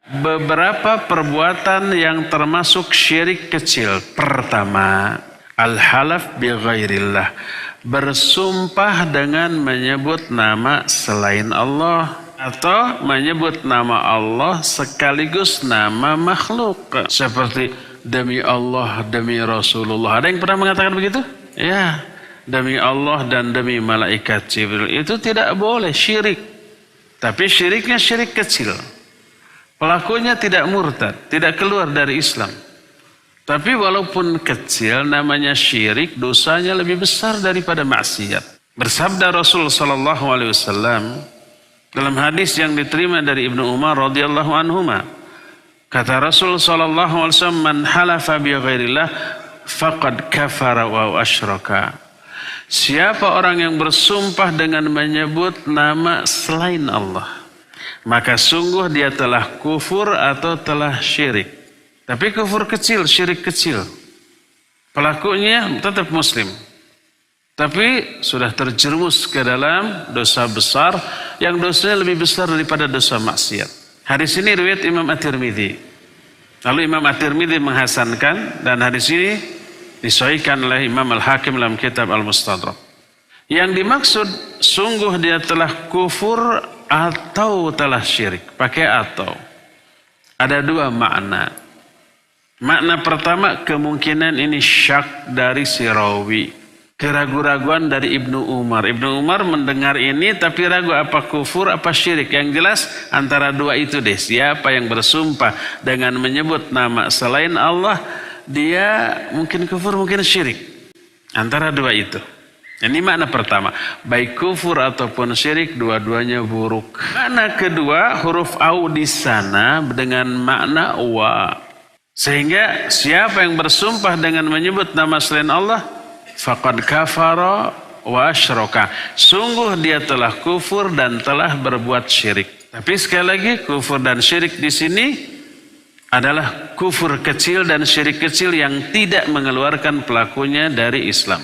beberapa perbuatan yang termasuk syirik kecil. Pertama, al-halaf bi ghairillah, bersumpah dengan menyebut nama selain Allah atau menyebut nama Allah sekaligus nama makhluk. Seperti demi Allah, demi Rasulullah. Ada yang pernah mengatakan begitu? Ya, demi Allah dan demi malaikat Jibril. Itu tidak boleh, syirik. Tapi syiriknya syirik kecil. Pelakunya tidak murtad, tidak keluar dari Islam. Tapi walaupun kecil, namanya syirik, dosanya lebih besar daripada maksiat. Bersabda Rasul sallallahu alaihi wasallam dalam hadis yang diterima dari Ibnu Umar radhiyallahu anhuma, kata Rasul sallallahu alaihi wasallam, man halafa bi ghairillah faqad kafara wa asyraka. Siapa orang yang bersumpah dengan menyebut nama selain Allah, maka sungguh dia telah kufur atau telah syirik. Tapi kufur kecil, syirik kecil. Pelakunya tetap muslim, tapi sudah terjerumus ke dalam dosa besar yang dosanya lebih besar daripada dosa maksiat. Hadis ini riwayat Imam At-Tirmidzi. Lalu Imam At-Tirmidzi menghasankan, dan hadis ini disahihkan oleh Imam Al-Hakim dalam kitab Al-Mustadrak. Yang dimaksud sungguh dia telah kufur atau telah syirik. Pakai atau. Ada dua makna. Makna pertama, kemungkinan ini syak dari si rawi, keraguan-raguan dari Ibnu Umar. Ibnu Umar mendengar ini tapi ragu apa kufur apa syirik. Yang jelas antara dua itu deh. Siapa yang bersumpah dengan menyebut nama selain Allah, dia mungkin kufur, mungkin syirik. Antara dua itu. Ini makna pertama. Baik kufur ataupun syirik, dua-duanya buruk. Makna kedua, huruf au di sana dengan makna wa. Sehingga siapa yang bersumpah dengan menyebut nama selain Allah, faqad kafara wa asyraka. Sungguh dia telah kufur dan telah berbuat syirik. Tapi sekali lagi, kufur dan syirik di sini adalah kufur kecil dan syirik kecil yang tidak mengeluarkan pelakunya dari Islam.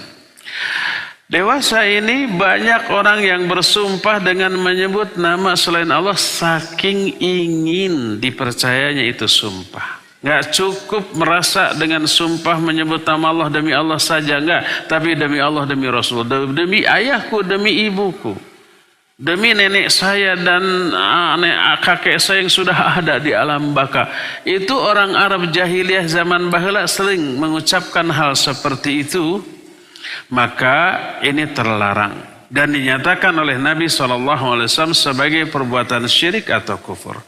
Dewasa ini banyak orang yang bersumpah dengan menyebut nama selain Allah saking ingin dipercayanya itu sumpah. Nggak cukup merasa dengan sumpah menyebut nama Allah demi Allah saja, enggak. Tapi demi Allah, demi Rasul, demi ayahku, demi ibuku, demi nenek saya dan kakek saya yang sudah ada di alam baka. Itu orang Arab jahiliyah zaman baheula sering mengucapkan hal seperti itu. Maka ini terlarang dan dinyatakan oleh Nabi SAW sebagai perbuatan syirik atau kufur.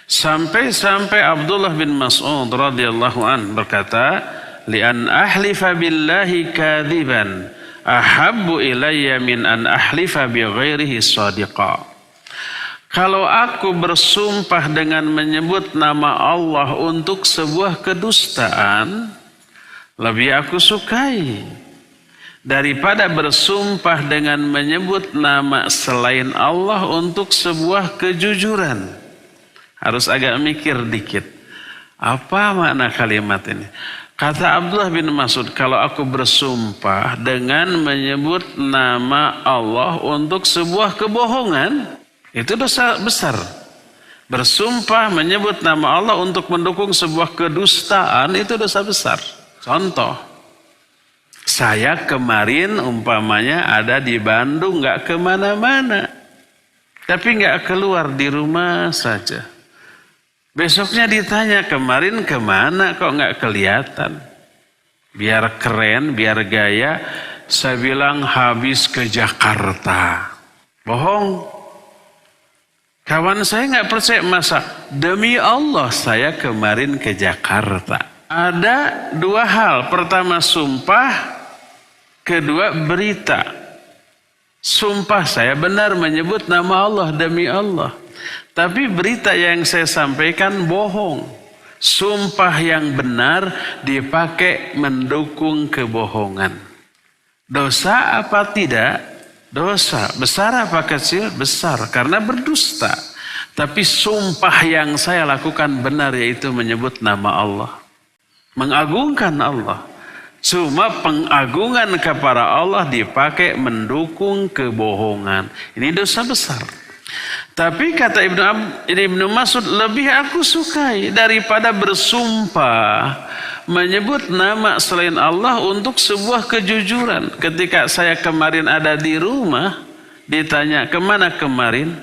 Sampai-sampai Abdullah bin Mas'ud radhiyallahu an berkata, li'an ahlifa billahi kadhiban ahabbu ilayya min an ahlifa bi ghairihi shadiqa. Kalau aku bersumpah dengan menyebut nama Allah untuk sebuah kedustaan, lebih aku sukai daripada bersumpah dengan menyebut nama selain Allah untuk sebuah kejujuran. Harus agak mikir dikit. Apa makna kalimat ini? Kata Abdullah bin Mas'ud, kalau aku bersumpah dengan menyebut nama Allah untuk sebuah kebohongan, itu dosa besar. Bersumpah menyebut nama Allah untuk mendukung sebuah kedustaan, itu dosa besar. Contoh, saya kemarin umpamanya ada di Bandung, nggak kemana-mana, tapi nggak keluar di rumah saja. Besoknya ditanya, kemarin kemana kok nggak kelihatan? Biar keren, biar gaya, saya bilang habis ke Jakarta. Bohong. Kawan saya nggak percaya, masa demi Allah saya kemarin ke Jakarta. Ada dua hal. Pertama sumpah, kedua berita. Sumpah saya benar menyebut nama Allah demi Allah. Tapi berita yang saya sampaikan bohong. Sumpah yang benar dipakai mendukung kebohongan. Dosa apa tidak? Dosa. Besar apa kecil? Besar. Karena berdusta. Tapi sumpah yang saya lakukan benar, yaitu menyebut nama Allah. Mengagungkan Allah. Cuma pengagungan kepada Allah dipakai mendukung kebohongan. Ini dosa besar. Tapi kata Ibnu Mas'ud, lebih aku sukai daripada bersumpah menyebut nama selain Allah untuk sebuah kejujuran. Ketika saya kemarin ada di rumah, ditanya kemana kemarin?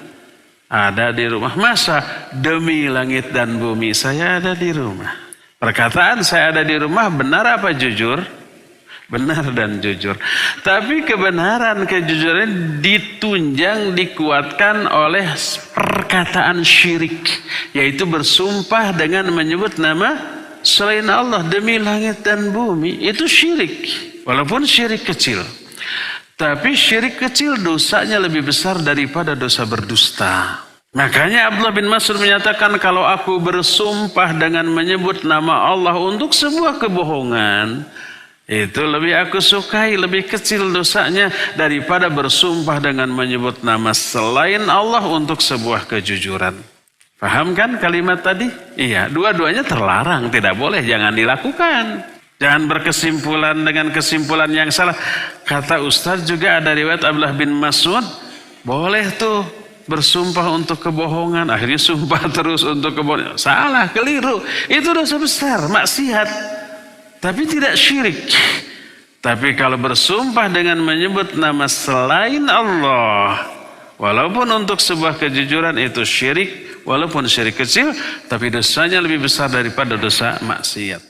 Ada di rumah. Masa demi langit dan bumi saya ada di rumah? Perkataan saya ada di rumah benar apa jujur? Benar dan jujur. Tapi kebenaran, kejujuran ditunjang, dikuatkan oleh perkataan syirik. Yaitu bersumpah dengan menyebut nama selain Allah demi langit dan bumi. Itu syirik. Walaupun syirik kecil. Tapi syirik kecil dosanya lebih besar daripada dosa berdusta. Makanya Abdullah bin Mas'ud menyatakan, kalau aku bersumpah dengan menyebut nama Allah untuk sebuah kebohongan, itu lebih aku sukai, lebih kecil dosanya daripada bersumpah dengan menyebut nama selain Allah untuk sebuah kejujuran. Paham kan kalimat tadi? Iya, dua-duanya terlarang, tidak boleh, jangan dilakukan. Jangan berkesimpulan dengan kesimpulan yang salah. Kata Ustaz juga ada riwayat Abdullah bin Mas'ud, boleh tuh bersumpah untuk kebohongan. Akhirnya sumpah terus untuk kebohongan. Salah, keliru. Itu dosa besar, maksiat. Tapi tidak syirik. Tapi kalau bersumpah dengan menyebut nama selain Allah, walaupun untuk sebuah kejujuran, itu syirik. Walaupun syirik kecil, tapi dosanya lebih besar daripada dosa maksiat.